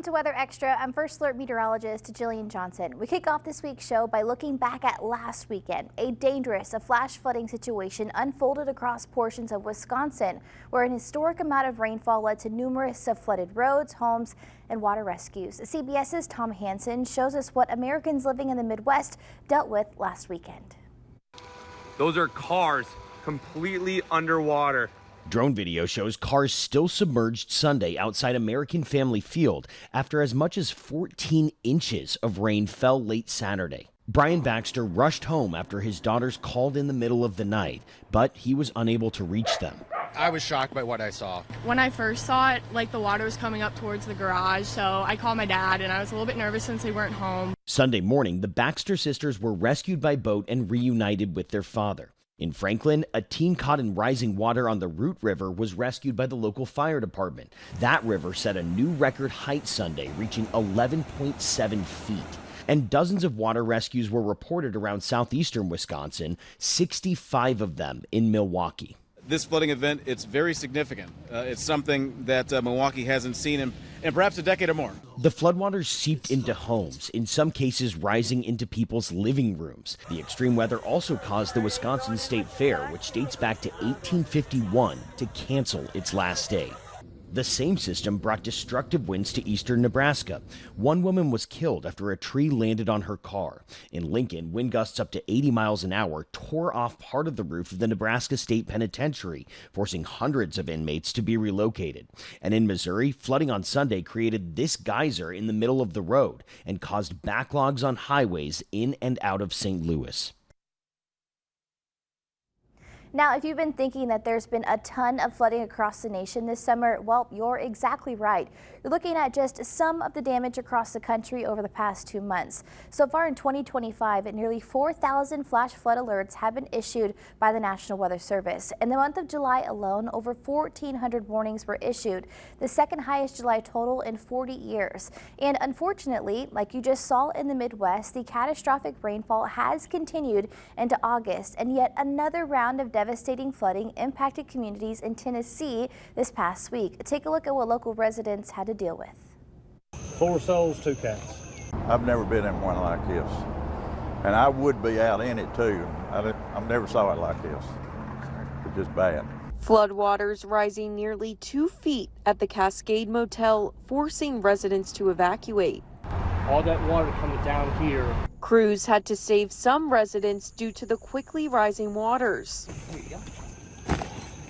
to Weather Extra. I'm First Alert meteorologist Jillian Johnson. We kick off this week's show by looking back at last weekend. A dangerous flash flooding situation unfolded across portions of Wisconsin, where an historic amount of rainfall led to numerous flooded roads, homes, and water rescues. CBS's Tom Hansen shows us what Americans living in the Midwest dealt with last weekend. Those are cars completely underwater. Drone video shows cars still submerged Sunday outside American Family Field after as much as 14 inches of rain fell late Saturday. Brian Baxter rushed home after his daughters called in the middle of the night, but he was unable to reach them. I was shocked by what I saw. When I first saw it, the water was coming up towards the garage, so I called my dad, and I was a little bit nervous since they weren't home. Sunday morning, the Baxter sisters were rescued by boat and reunited with their father. In Franklin, a teen caught in rising water on the Root River was rescued by the local fire department. That river set a new record height Sunday, reaching 11.7 feet. And dozens of water rescues were reported around southeastern Wisconsin, 65 of them in Milwaukee. This flooding event, it's very significant. It's something that Milwaukee hasn't seen in perhaps a decade or more. The floodwaters seeped into homes, in some cases rising into people's living rooms. The extreme weather also caused the Wisconsin State Fair, which dates back to 1851, to cancel its last day. The same system brought destructive winds to eastern Nebraska. One woman was killed after a tree landed on her car. In Lincoln, wind gusts up to 80 miles an hour tore off part of the roof of the Nebraska State Penitentiary, forcing hundreds of inmates to be relocated. And in Missouri, flooding on Sunday created this geyser in the middle of the road and caused backlogs on highways in and out of St. Louis. Now, if you've been thinking that there's been a ton of flooding across the nation this summer, well, you're exactly right. You're looking at just some of the damage across the country over the past 2 months. So far in 2025, nearly 4,000 flash flood alerts have been issued by the National Weather Service. In the month of July alone, over 1,400 warnings were issued, the second highest July total in 40 years. And unfortunately, like you just saw in the Midwest, the catastrophic rainfall has continued into August, and yet another round of devastating flooding impacted communities in Tennessee this past week. Take a look at what local residents had to deal with. 4 souls, 2 cats. I've never been in one like this, and I would be out in it too. I've never saw it like this. It's just bad. Floodwaters rising nearly 2 feet at the Cascade Motel, forcing residents to evacuate. All that water coming down here. Crews had to save some residents due to the quickly rising waters.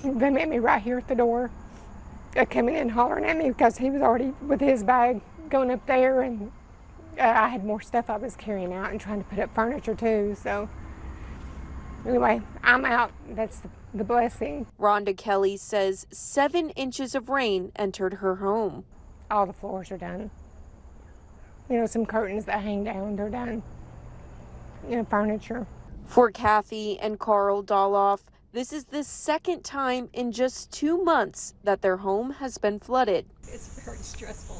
They met me right here at the door, coming in hollering at me because he was already with his bag going up there, and I had more stuff I was carrying out and trying to put up furniture too. So anyway, I'm out. That's the blessing. Rhonda Kelly says 7 inches of rain entered her home. All the floors are done. You know, some curtains that hang down, they're done. You know, furniture. For Kathy and Carl Doloff, this is the second time in just 2 months that their home has been flooded. It's very stressful.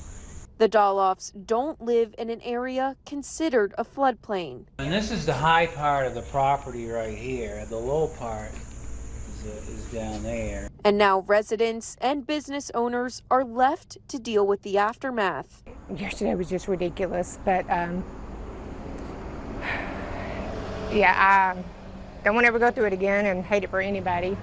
The Doloffs don't live in an area considered a floodplain. And this is the high part of the property right here. The low part is down there. And now residents and business owners are left to deal with the aftermath. Yesterday was just ridiculous, but yeah, I don't want to ever go through it again and hate it for anybody.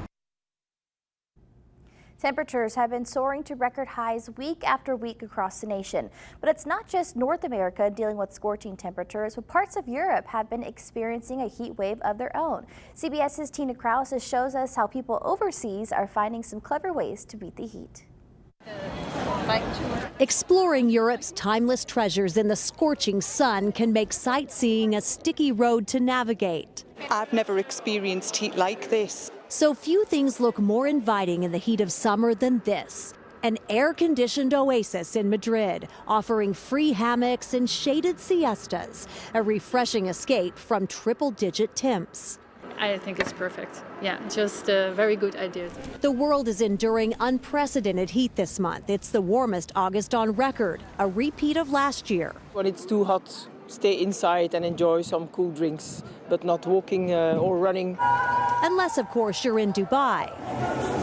Temperatures have been soaring to record highs week after week across the nation. But it's not just North America dealing with scorching temperatures, but parts of Europe have been experiencing a heat wave of their own. CBS's Tina Krause shows us how people overseas are finding some clever ways to beat the heat. Exploring Europe's timeless treasures in the scorching sun can make sightseeing a sticky road to navigate. I've never experienced heat like this. So few things look more inviting in the heat of summer than this. An air-conditioned oasis in Madrid, offering free hammocks and shaded siestas, a refreshing escape from triple-digit temps. I think it's perfect. Yeah, just a very good idea. The world is enduring unprecedented heat this month. It's the warmest August on record, a repeat of last year. When it's too hot, stay inside and enjoy some cool drinks, but not walking or running. Unless, of course, you're in Dubai.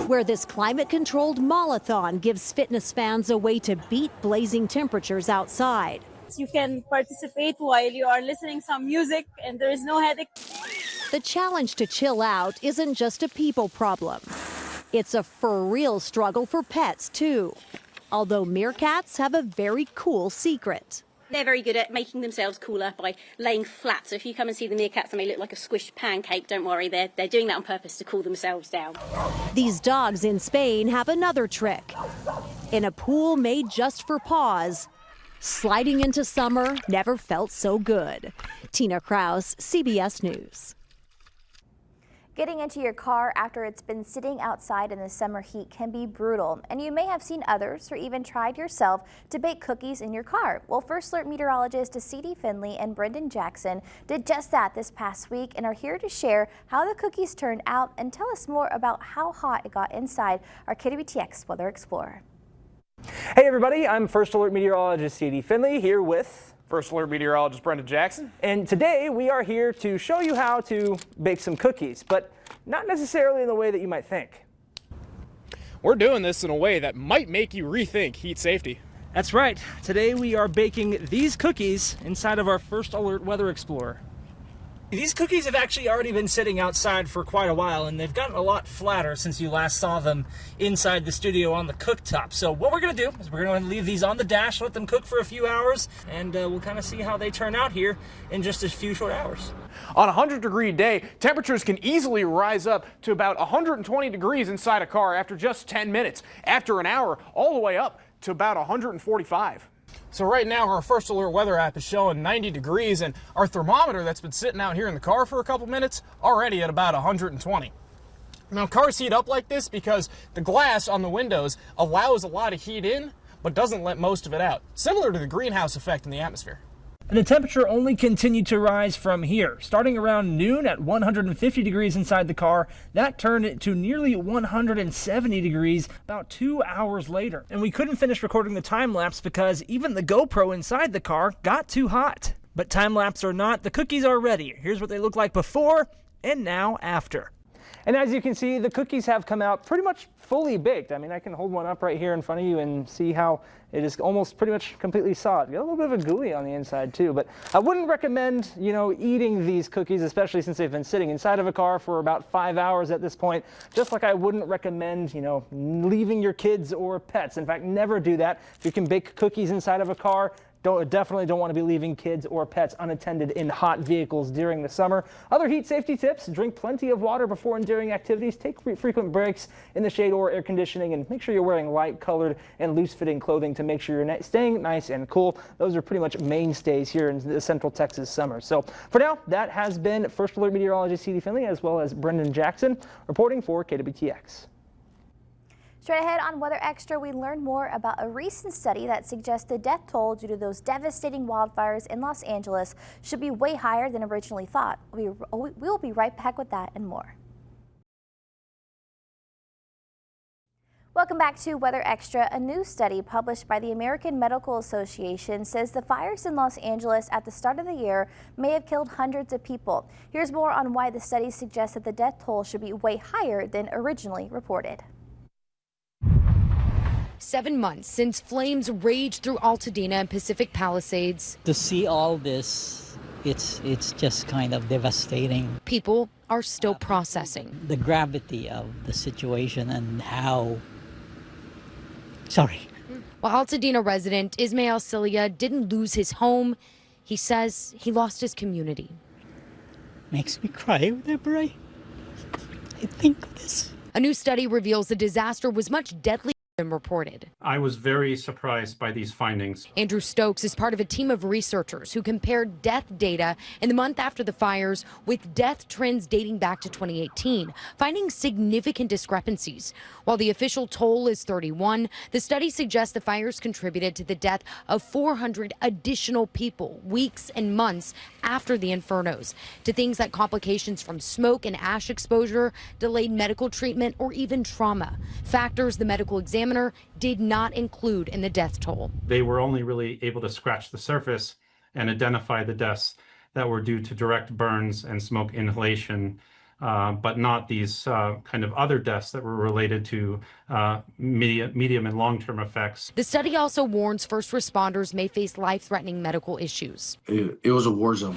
where this climate-controlled mall-a-thon gives fitness fans a way to beat blazing temperatures outside. You can participate while you are listening some music and there is no headache. The challenge to chill out isn't just a people problem. It's a for-real struggle for pets, too. Although meerkats have a very cool secret. They're very good at making themselves cooler by laying flat. So if you come and see the meerkats, they may look like a squished pancake. Don't worry, they're doing that on purpose to cool themselves down. These dogs in Spain have another trick. In a pool made just for paws, sliding into summer never felt so good. Tina Kraus, CBS News. Getting into your car after it's been sitting outside in the summer heat can be brutal, and you may have seen others or even tried yourself to bake cookies in your car. Well, First Alert meteorologist C.D. Finley and Brendan Jackson did just that this past week and are here to share how the cookies turned out and tell us more about how hot it got inside our KWTX Weather Explorer. Hey everybody, I'm First Alert meteorologist C.D. Finley here with First Alert meteorologist Brendan Jackson. And today we are here to show you how to bake some cookies, but not necessarily in the way that you might think. We're doing this in a way that might make you rethink heat safety. That's right. Today we are baking these cookies inside of our First Alert Weather Explorer. These cookies have actually already been sitting outside for quite a while, and they've gotten a lot flatter since you last saw them inside the studio on the cooktop. So what we're going to do is we're going to leave these on the dash, let them cook for a few hours, and we'll kind of see how they turn out here in just a few short hours. On a 100-degree day, temperatures can easily rise up to about 120 degrees inside a car after just 10 minutes. After an hour, all the way up to about 145. So right now our First Alert weather app is showing 90 degrees, and our thermometer that's been sitting out here in the car for a couple minutes already at about 120. Now cars heat up like this because the glass on the windows allows a lot of heat in but doesn't let most of it out, similar to the greenhouse effect in the atmosphere. And the temperature only continued to rise from here. Starting around noon at 150 degrees inside the car, that turned to nearly 170 degrees about 2 hours later. And we couldn't finish recording the time lapse because even the GoPro inside the car got too hot. But time lapse or not, the cookies are ready. Here's what they look like before and now after. And as you can see, the cookies have come out pretty much fully baked. I mean, I can hold one up right here in front of you and see how it is almost pretty much completely solid. Got a little bit of a gooey on the inside too, but I wouldn't recommend, eating these cookies, especially since they've been sitting inside of a car for about 5 hours at this point. Just like I wouldn't recommend, leaving your kids or pets. In fact, never do that. If you can bake cookies inside of a car, definitely don't want to be leaving kids or pets unattended in hot vehicles during the summer. Other heat safety tips: drink plenty of water before and during activities, take frequent breaks in the shade or air conditioning, and make sure you're wearing light colored and loose fitting clothing to make sure you're staying nice and cool. Those are pretty much mainstays here in the Central Texas summer. So for now, that has been First Alert meteorologist C.D. Finley as well as Brendan Jackson reporting for KWTX. Straight ahead on Weather Extra, we learn more about a recent study that suggests the death toll due to those devastating wildfires in Los Angeles should be way higher than originally thought. We'll be right back with that and more. Welcome back to Weather Extra. A new study published by the American Medical Association says the fires in Los Angeles at the start of the year may have killed hundreds of people. Here's more on why the study suggests that the death toll should be way higher than originally reported. 7 months since flames raged through Altadena and Pacific Palisades. To see all this, it's just kind of devastating. People are still processing the gravity of the situation and how... Sorry. While Altadena resident Ismael Cilia didn't lose his home, he says he lost his community. Makes me cry whenever I think of this. A new study reveals the disaster was much deadlier than reported. I was very surprised by these findings. Andrew Stokes is part of a team of researchers who compared death data in the month after the fires with death trends dating back to 2018, finding significant discrepancies. While the official toll is 31, the study suggests the fires contributed to the death of 400 additional people weeks and months after the infernos, to things like complications from smoke and ash exposure, delayed medical treatment, or even trauma. Factors the medical examiner did not include in the death toll. They were only really able to scratch the surface and identify the deaths that were due to direct burns and smoke inhalation but not these kind of other deaths that were related to medium and long-term effects. The study also warns first responders may face life-threatening medical issues. It was a war zone.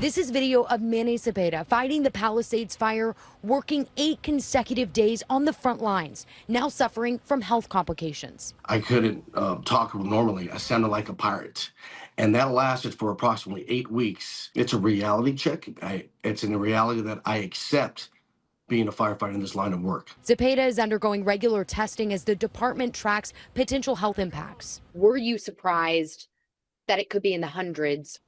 This is video of Manny Cepeda fighting the Palisades fire, working 8 consecutive days on the front lines, now suffering from health complications. I couldn't talk normally. I sounded like a pirate. And that lasted for approximately 8 weeks. It's a reality check. It's in a reality that I accept being a firefighter in this line of work. Cepeda is undergoing regular testing as the department tracks potential health impacts. Were you surprised that it could be in the hundreds?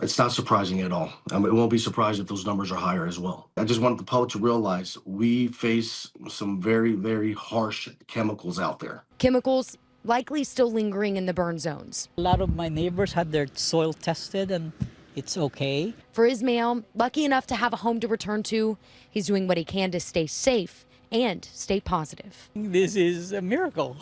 It's not surprising at all. It won't be surprised if those numbers are higher as well. I just want the public to realize we face some very, very harsh chemicals out there. Chemicals likely still lingering in the burn zones. A lot of my neighbors had their soil tested and it's okay. For Ismail, lucky enough to have a home to return to, he's doing what he can to stay safe and stay positive. This is a miracle.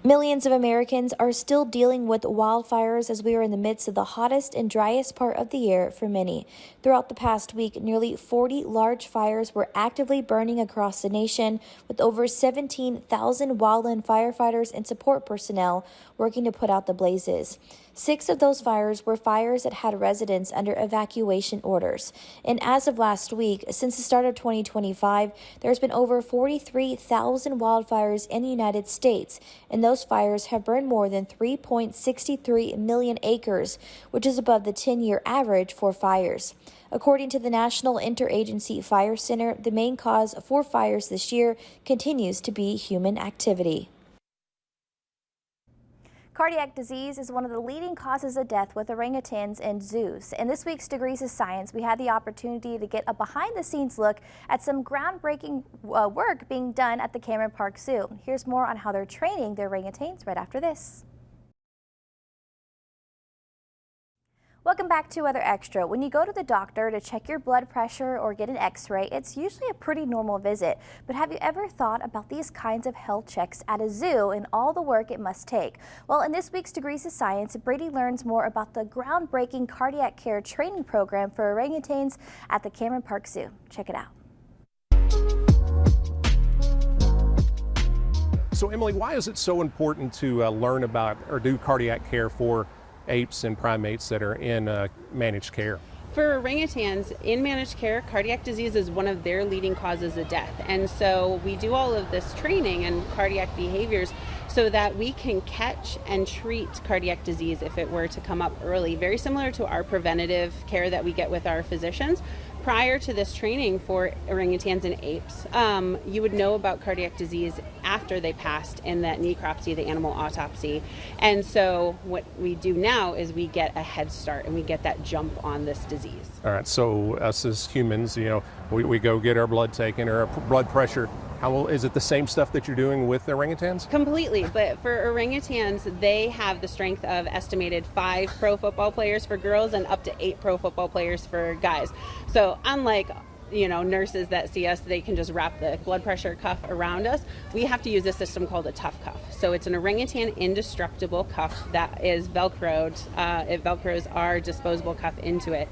Millions of Americans are still dealing with wildfires as we are in the midst of the hottest and driest part of the year for many. Throughout the past week, nearly 40 large fires were actively burning across the nation, with over 17,000 wildland firefighters and support personnel working to put out the blazes. 6 of those fires were fires that had residents under evacuation orders. And as of last week, since the start of 2025, there's been over 43,000 wildfires in the United States, and those fires have burned more than 3.63 million acres, which is above the 10-year average for fires. According to the National Interagency Fire Center, the main cause for fires this year continues to be human activity. Cardiac disease is one of the leading causes of death with orangutans in zoos. In this week's Degrees of Science, we had the opportunity to get a behind-the-scenes look at some groundbreaking work being done at the Cameron Park Zoo. Here's more on how they're training their orangutans right after this. Welcome back to Weather Extra. When you go to the doctor to check your blood pressure or get an x-ray, it's usually a pretty normal visit. But have you ever thought about these kinds of health checks at a zoo and all the work it must take? Well, in this week's Degrees of Science, Brady learns more about the groundbreaking cardiac care training program for orangutans at the Cameron Park Zoo. Check it out. So Emily, why is it so important to learn about or do cardiac care for apes and primates that are in managed care? For orangutans in managed care, cardiac disease is one of their leading causes of death. And so we do all of this training and cardiac behaviors so that we can catch and treat cardiac disease if it were to come up early, very similar to our preventative care that we get with our physicians. Prior to this training for orangutans and apes, you would know about cardiac disease after they passed in that necropsy, the animal autopsy. And so what we do now is we get a head start and we get that jump on this disease. All right, so us as humans, we go get our blood taken or our blood pressure. Is it the same stuff that you're doing with orangutans? Completely, but for orangutans, they have the strength of estimated 5 pro football players for girls and up to 8 pro football players for guys. So unlike nurses that see us, they can just wrap the blood pressure cuff around us. We have to use a system called a tough cuff. So it's an orangutan indestructible cuff that is Velcroed. It Velcros our disposable cuff into it.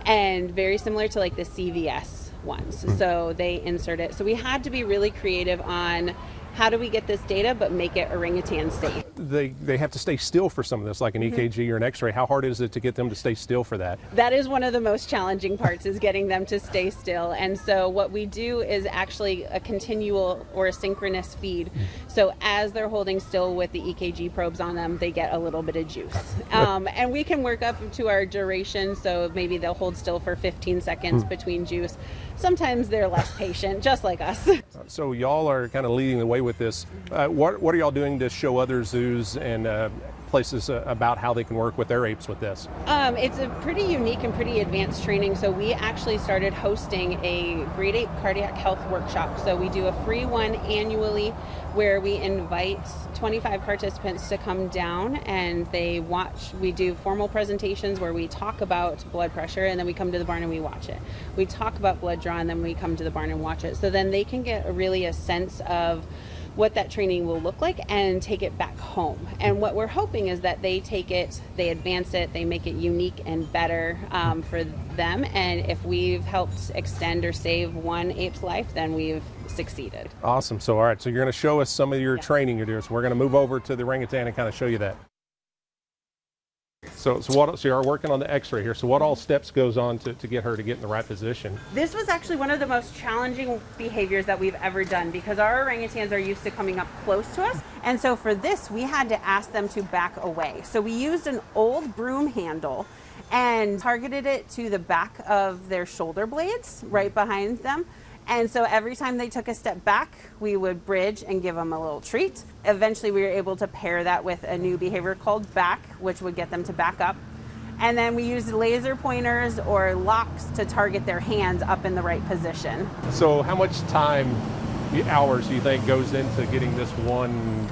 And very similar to like the CVS ones. So they insert it. So we had to be really creative on how do we get this data but make it orangutan safe. They have to stay still for some of this, like an EKG or an X-ray. How hard is it to get them to stay still for that? That is one of the most challenging parts, is getting them to stay still. And so what we do is actually a continual or a synchronous feed. So as they're holding still with the EKG probes on them, they get a little bit of juice. And we can work up to our duration, so maybe they'll hold still for 15 seconds between juice. Sometimes they're less patient, just like us. So y'all are kind of leading the way with this. What are y'all doing to show other zoos and places about how they can work with their apes with this? It's a pretty unique and pretty advanced training. So we actually started hosting a Great Ape Cardiac Health Workshop. So we do a free one annually where we invite 25 participants to come down and they watch. We do formal presentations where we talk about blood pressure, and then we come to the barn and we watch it. We talk about blood draw, and then we come to the barn and watch it. So then they can get really a sense of what that training will look like and take it back home. And what we're hoping is that they take it, they advance it, they make it unique and better for them. And if we've helped extend or save one ape's life, then we've succeeded. Awesome. So, all right, so you're going to show us some of your training you're doing. So we're going to move over to the orangutan and kind of show you that. So you're working on the Xtra here. So what all steps goes on to get her to get in the right position? This was actually one of the most challenging behaviors that we've ever done because our orangutans are used to coming up close to us. And so for this, we had to ask them to back away. So we used an old broom handle and targeted it to the back of their shoulder blades right behind them. And so every time they took a step back, we would bridge and give them a little treat. Eventually, we were able to pair that with a new behavior called back, which would get them to back up. And then we used laser pointers or locks to target their hands up in the right position. So how much time, hours, do you think goes into getting this one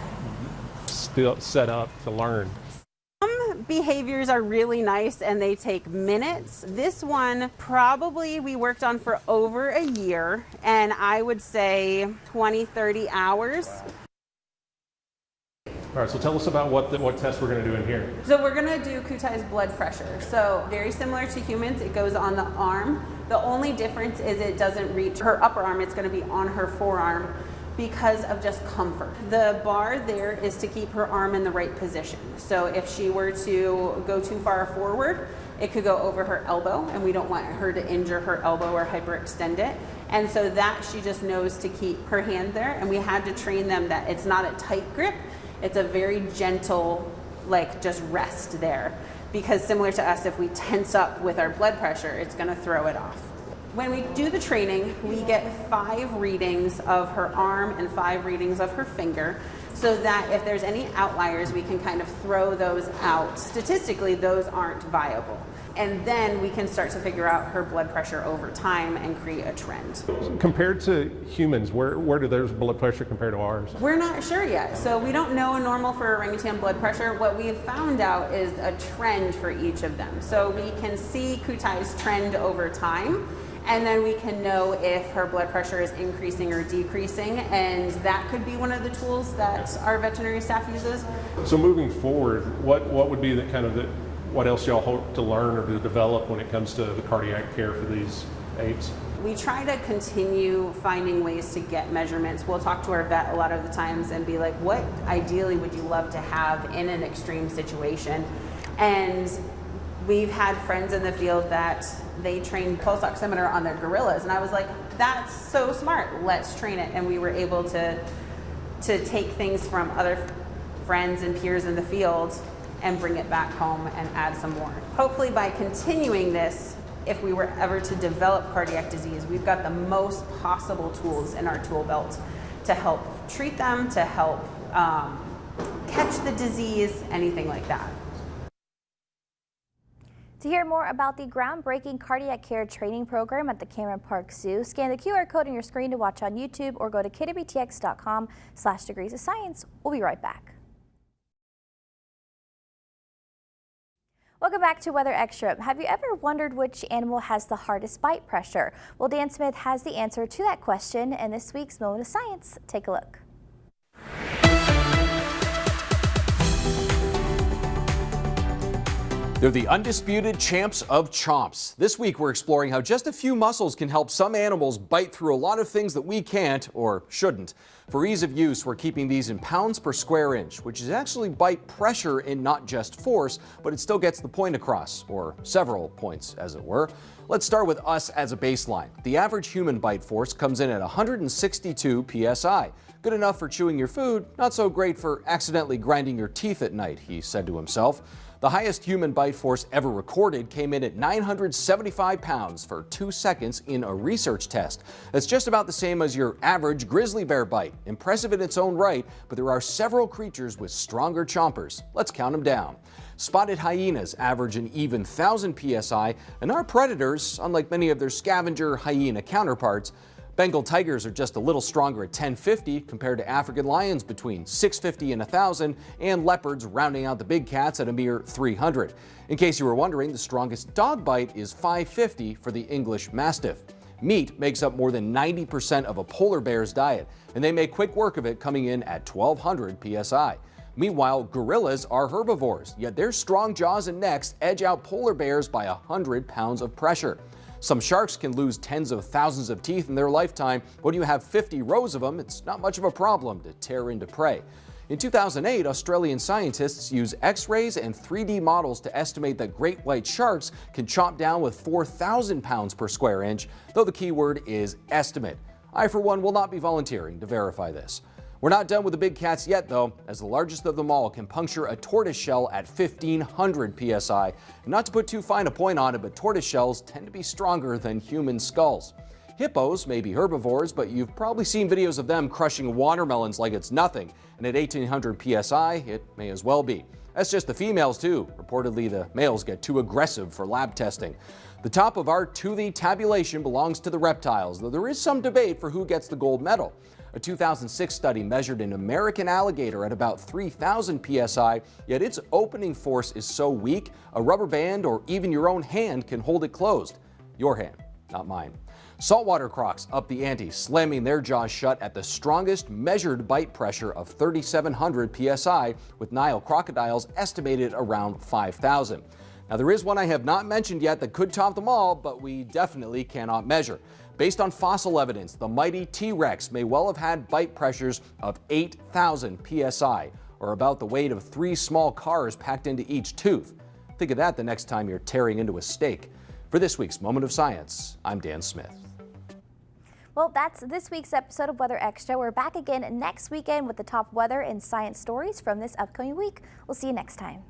still set up to learn? Behaviors are really nice and they take minutes. This one probably we worked on for over a year, and I would say 20-30 hours. All right, so tell us about what test we're going to do in here. So we're going to do Kutai's blood pressure. So very similar to humans, it goes on the arm. The only difference is it doesn't reach her upper arm, it's going to be on her forearm, because of just comfort. The bar there is to keep her arm in the right position. So if she were to go too far forward, it could go over her elbow, and we don't want her to injure her elbow or hyperextend it. And so that she just knows to keep her hand there, and we had to train them that it's not a tight grip, it's a very gentle, like just rest there. Because similar to us, if we tense up with our blood pressure, it's gonna throw it off. When we do the training, we get 5 readings of her arm and 5 readings of her finger, so that if there's any outliers, we can kind of throw those out. Statistically, those aren't viable. And then we can start to figure out her blood pressure over time and create a trend. Compared to humans, where do their blood pressure compare to ours? We're not sure yet. So we don't know a normal for orangutan blood pressure. What we've found out is a trend for each of them. So we can see Kutai's trend over time, and then we can know if her blood pressure is increasing or decreasing, and that could be one of the tools that our veterinary staff uses. So moving forward, what would be what else y'all hope to learn or to develop when it comes to the cardiac care for these apes? We try to continue finding ways to get measurements. We'll talk to our vet a lot of the times and be like, what ideally would you love to have in an extreme situation? And we've had friends in the field that they trained pulse oximeter on their gorillas, and I was like, that's so smart, let's train it. And we were able to take things from other friends and peers in the field and bring it back home and add some more. Hopefully by continuing this, if we were ever to develop cardiac disease, we've got the most possible tools in our tool belt to help treat them, to help catch the disease, anything like that. To hear more about the groundbreaking cardiac care training program at the Cameron Park Zoo, scan the QR code on your screen to watch on YouTube or go to KWTX.com/degrees of science. We'll be right back. Welcome back to Weather Extra. Have you ever wondered which animal has the hardest bite pressure? Well, Dan Smith has the answer to that question in this week's Moment of Science. Take a look. They're the undisputed champs of chomps. This week we're exploring how just a few muscles can help some animals bite through a lot of things that we can't or shouldn't. For ease of use, we're keeping these in pounds per square inch, which is actually bite pressure and not just force, but it still gets the point across, or several points as it were. Let's start with us as a baseline. The average human bite force comes in at 162 psi. Good enough for chewing your food, not so great for accidentally grinding your teeth at night, he said to himself. The highest human bite force ever recorded came in at 975 pounds for 2 seconds in a research test. That's just about the same as your average grizzly bear bite. Impressive in its own right, but there are several creatures with stronger chompers. Let's count them down. Spotted hyenas average an even 1,000 psi, and our predators, unlike many of their scavenger hyena counterparts, Bengal tigers are just a little stronger at 1050 compared to African lions between 650 and 1,000, and leopards rounding out the big cats at a mere 300. In case you were wondering, the strongest dog bite is 550 for the English Mastiff. Meat makes up more than 90% of a polar bear's diet, and they make quick work of it, coming in at 1,200 psi. Meanwhile, gorillas are herbivores, yet their strong jaws and necks edge out polar bears by 100 pounds of pressure. Some sharks can lose tens of thousands of teeth in their lifetime. When you have 50 rows of them, it's not much of a problem to tear into prey. In 2008, Australian scientists used X-rays and 3D models to estimate that great white sharks can chomp down with 4,000 pounds per square inch, though the key word is estimate. I, for one, will not be volunteering to verify this. We're not done with the big cats yet, though, as the largest of them all can puncture a tortoise shell at 1,500 psi. And not to put too fine a point on it, but tortoise shells tend to be stronger than human skulls. Hippos may be herbivores, but you've probably seen videos of them crushing watermelons like it's nothing. And at 1,800 psi, it may as well be. That's just the females, too. Reportedly, the males get too aggressive for lab testing. The top of our toothy tabulation belongs to the reptiles, though there is some debate for who gets the gold medal. A 2006 study measured an American alligator at about 3,000 psi, yet its opening force is so weak, a rubber band or even your own hand can hold it closed. Your hand, not mine. Saltwater crocs up the ante, slamming their jaws shut at the strongest measured bite pressure of 3,700 psi, with Nile crocodiles estimated around 5,000. Now, there is one I have not mentioned yet that could top them all, but we definitely cannot measure. Based on fossil evidence, the mighty T-Rex may well have had bite pressures of 8,000 psi, or about the weight of 3 small cars packed into each tooth. Think of that the next time you're tearing into a steak. For this week's Moment of Science, I'm Dan Smith. Well, that's this week's episode of Weather Extra. We're back again next weekend with the top weather and science stories from this upcoming week. We'll see you next time.